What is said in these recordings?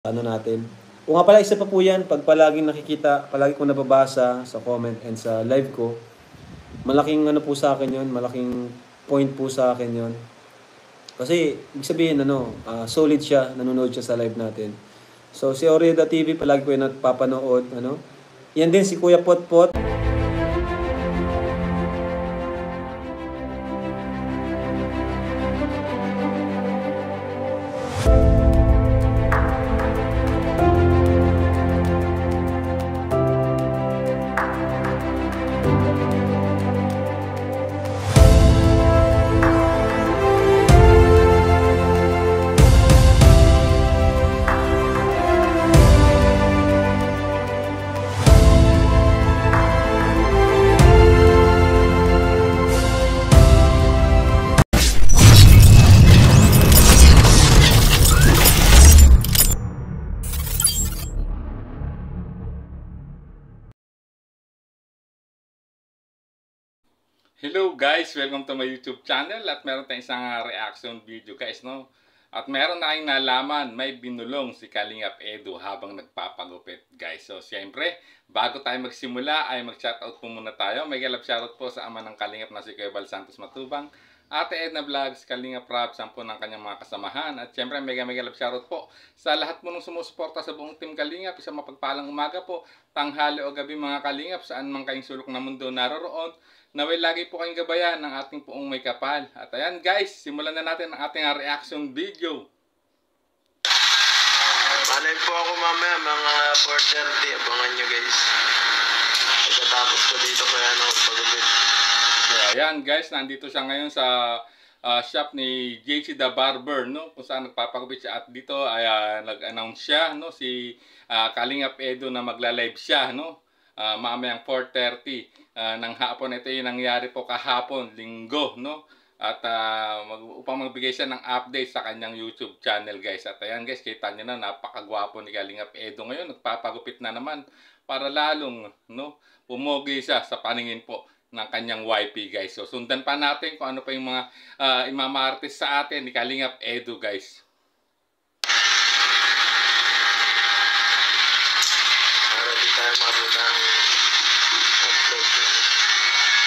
ano natin. O nga pala, isa pa po yan, pag palaging nakikita, palagi ko nababasa sa comment and sa live ko, malaking ano po sa akin yon, malaking point po sa akin yon. Kasi, ibig sabihin, solid siya, nanonood siya sa live natin. So, si Orida TV, palagi ko yung napapanood, Yan din si Kuya Potpot. Hello guys! Welcome to my YouTube channel at meron tayong isang reaction video guys, no? At meron na kayong nalaman, may binulong si Kalingap Edu habang nagpapagupit guys. So siyempre, bago tayo magsimula ay mag-shoutout po muna tayo. May galap shoutout po sa ama ng Kalingap na si Kuya Bal Santos Matubang, Ate Edna Vlogs, Kalingap Rob, 10 ng kanyang mga kasamahan. At siyempre, mega love shoutout po sa lahat po nung sumusuporta sa buong Team Kalingap. Isang mapagpalang umaga po, tanghali o gabi mga Kalingap, saan man kayong sulok na mundo naroroon. Naway lagi po kayong gabayan ng ating poong may kapal. At ayan guys, simulan na natin ang ating reaction video. Malay po ako mamaya mga 4:30. Abangan nyo guys. Pagkatapos ko dito kaya pagupit. So ayan guys, nandito siya ngayon sa shop ni JC the Barber, no? Kung saan nagpapagupit siya. At dito ay nag-announce siya, no? Si Kalingap Edu na magla-live siya, no? Mamayang 4:30 ng hapon. Ito yung nangyari po kahapon, linggo, no? At upang magbigay siya ng update sa kanyang YouTube channel guys. At ayan guys, kita nyo na, napakagwapo ni Kalingap Edu ngayon. Nagpapagupit na naman para lalong, no, pumogi siya sa paningin po ng kanyang YP guys. So sundan pa natin kung ano pa yung mga imamartes sa atin ni Kalingap Edu guys. Para di tayo makabutang upload.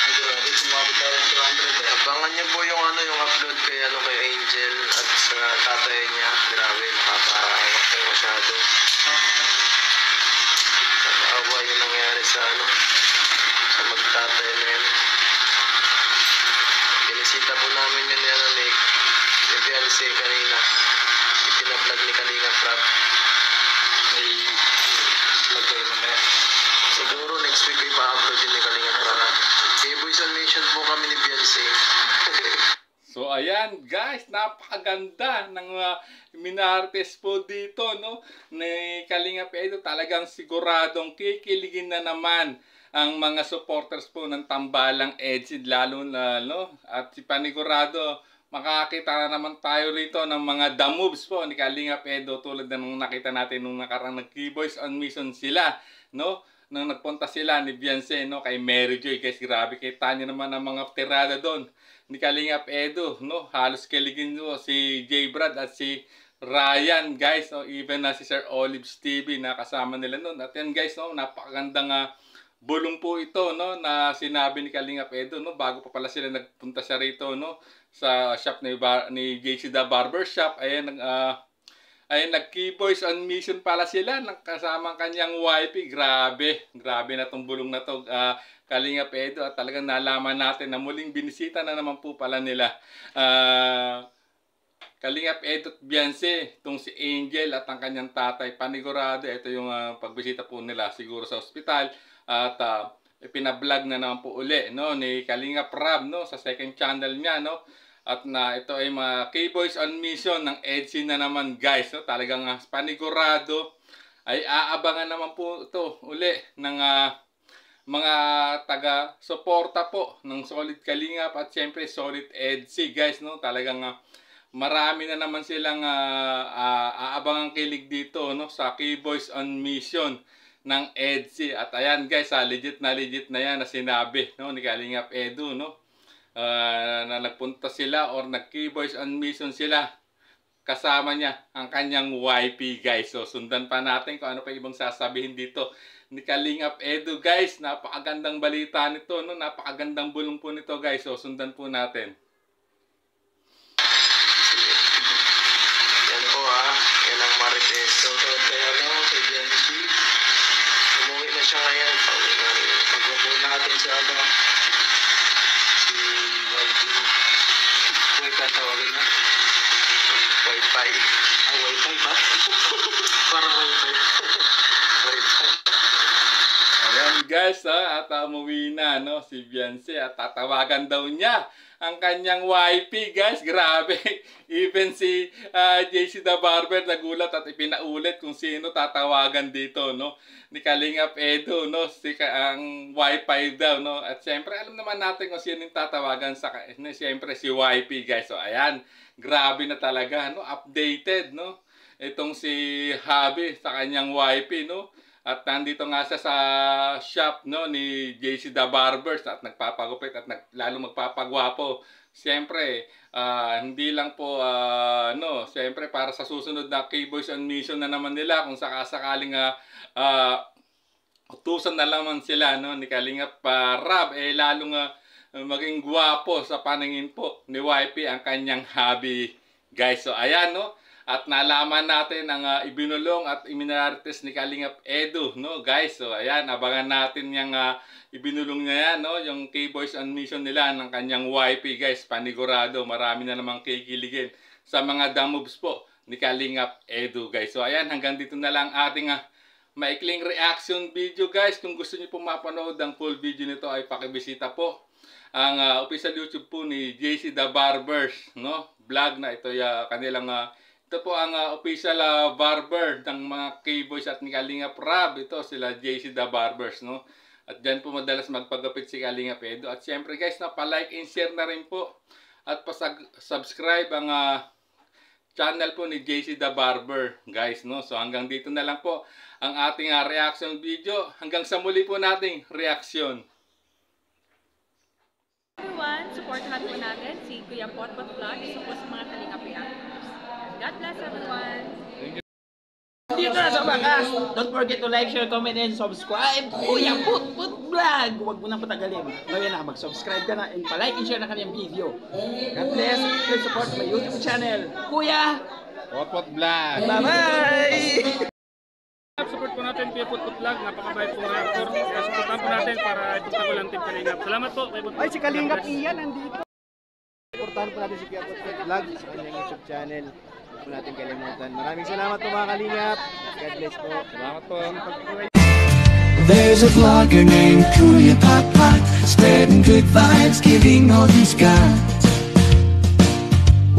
Grabe, sumabot tayo ng 200. Abangan niyo po yung yung upload kay kay Angel at sa tatay niya. Grabe, nakakahawak kayo masyado. Nakakaawa yung nangyari sa sa magtatay na yan. Binisita po namin yun ni Beyonce kanina. Ipinablog ni Kalingap Rob. May vlog kayo mamaya. Siguro next week ay pa-upload yun ni Kalingap Rob. Kay Boys on Mission po kami ni Beyonce. So ayan guys, napakaganda ng minartes po dito, no, ni Kalingap Edu. Talagang siguradong kikiligin na naman ang mga supporters po ng Tambalang Edsid, lalo na, no, at si panigurado makakita na naman tayo rito ng mga the moves po ni Kalingap Edu, tulad na nung nakita natin nung nakarang nag-Boys on Mission sila, no, nung nagpunta sila ni Beyonce, no, kay Mary Joy guys. Grabe, kita nyo naman ang mga tirada doon ni Kalingap Edu, no, halos kiligin mo si J Brad at si Ryan guys, no, even na si Sir Olives TV na kasama nila noon. At yan guys, no, napakagandang bulong po ito, no, na sinabi ni Kalingap Edu, no, bago pa pala sila nagpunta siya rito, no, sa shop ni JC the Barber Shop. Ayan, nag-Boys on Mission pala sila, kasama ang kanyang YP. Grabe na tong bulong na to, Kalingap Edu. At talagang nalaman natin na muling binisita na naman po pala nila Kalingap Edu at Beyonce, itong si Angel at ang kanyang tatay. Panigurado, ito yung pagbisita po nila siguro sa ospital. At ipinablog na naman po uli, no, ni Kalingap Rob, no, sa second channel niya, no. At na ito ay mga K-Boys on Mission ng EDC na naman guys, no. Talagang panigurado ay aabangan naman po ito uli ng mga taga-suporta po ng Solid Kalingap at syempre Solid EDC guys, no. Talagang marami na naman silang aabangang kilig dito, no, sa K-Boys on Mission ng EDC. At ayan guys, legit na yan na sinabi, no, ni Kalingap Edu, no, na nagpunta sila or nag-K-Boys on Mission sila kasama niya ang kanyang YP, guys. So, sundan pa natin kung ano pa ibang sasabihin dito ni Kalingap Edu, guys. Napakagandang balita nito, no? Napakagandang bulong po nito, guys. So, sundan po natin. Yan po yan ang Marites. So, kaya kay Jancy. Umuwi na siya ngayon. Pag-upo natin sa si YP. Huwag tatawagin na. Wi-Fi. Wi-Fi ba? Parang Wi-Fi. Wi-Fi. Ayan guys, at umuwi na, no, si Beyonce at tatawagan daw niya ang kanyang YP, guys. Grabe. Even si JC the Barber nagulat at ipinaulit kung sino tatawagan dito, no, ni Kalingap Edu, no, ang Wi-Fi daw, no. At siyempre alam naman natin kung sino yung tatawagan sa siyempre si YP, guys. So ayan, grabe na talaga, no, updated, no, itong si Habi sa kanyang YP, no. At nandito nga siya sa shop, no, ni JC the Barbers at nagpapagupit at lalo magpapagwapo. Siyempre, hindi lang po, no, siyempre para sa susunod na K-Boys on Mission na naman nila kung sakasakaling utusan na naman sila, no, ni Kalingap Rab, lalong maging gwapo sa paningin po ni YP ang kanyang hobby, guys. So, ayan, no. At nalaman natin ang ibinulong at iminartes ni Kalingap Edu, no, guys. So ayan, abangan natin yung ibinulong niya yan, no, yung K-Boys on Mission nila ng kanyang YP, guys. Panigurado, marami na namang kikiligin sa mga moves po ni Kalingap Edu, guys. So ayan, hanggang dito na lang ating maikling reaction video, guys. Kung gusto niyo po mapanood ang full video nito ay pakibisita po ang official YouTube po ni JC the Barbers, no, vlog na ito, kanilang ito po ang official barber ng mga K-Boys at ni Kalingap Rab. Ito sila JC the Barbers, no. At dyan po madalas magpagapit si Kalingap Edu. At syempre guys, pa-like and share na rin po. At pa-subscribe ang channel po ni JC the Barber, guys, no. So hanggang dito na lang po ang ating reaction video. Hanggang sa muli po nating reaction. Everyone, supportahan po natin si Kuya Potpot Vlog. Isa po sa mga Kalingap reactors. God bless everyone! Dito na sa bakas. Don't forget to like, share, comment, and subscribe. Kuya Potpot Vlog. Huwag mo nang patagalin. Ngayon na, mag-subscribe ka na and pa-like and share na kanyang video. God bless. Please support my YouTube channel. Kuya Potpot Vlog! Bye-bye! Support po natin Kuya Potpot Vlog, napakabait po ng actor. Kaya supportan po natin para ipagtanggol ang Team Kalingap. Salamat po kay Potpot. Ay, si Kalingap Ian nandito. Supportahan po natin si Kuya Potpot Vlog sa kanyang YouTube channel. Huwag po natin kalimutan. Maraming salamat po mga Kalingap. God bless po. Salamat po. There's a vlogger named Kuya Potpot, spreading good vibes, giving all he's got.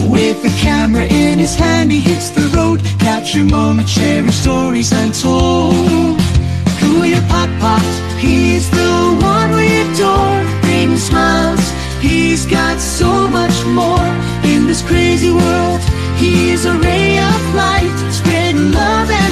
With a camera in his hand, he hits the road, capture moments, sharing stories untold. Kuya Potpot, he's the one we adore, bringing smiles. He's got so much more in this crazy world. He is a ray of light, spreading love and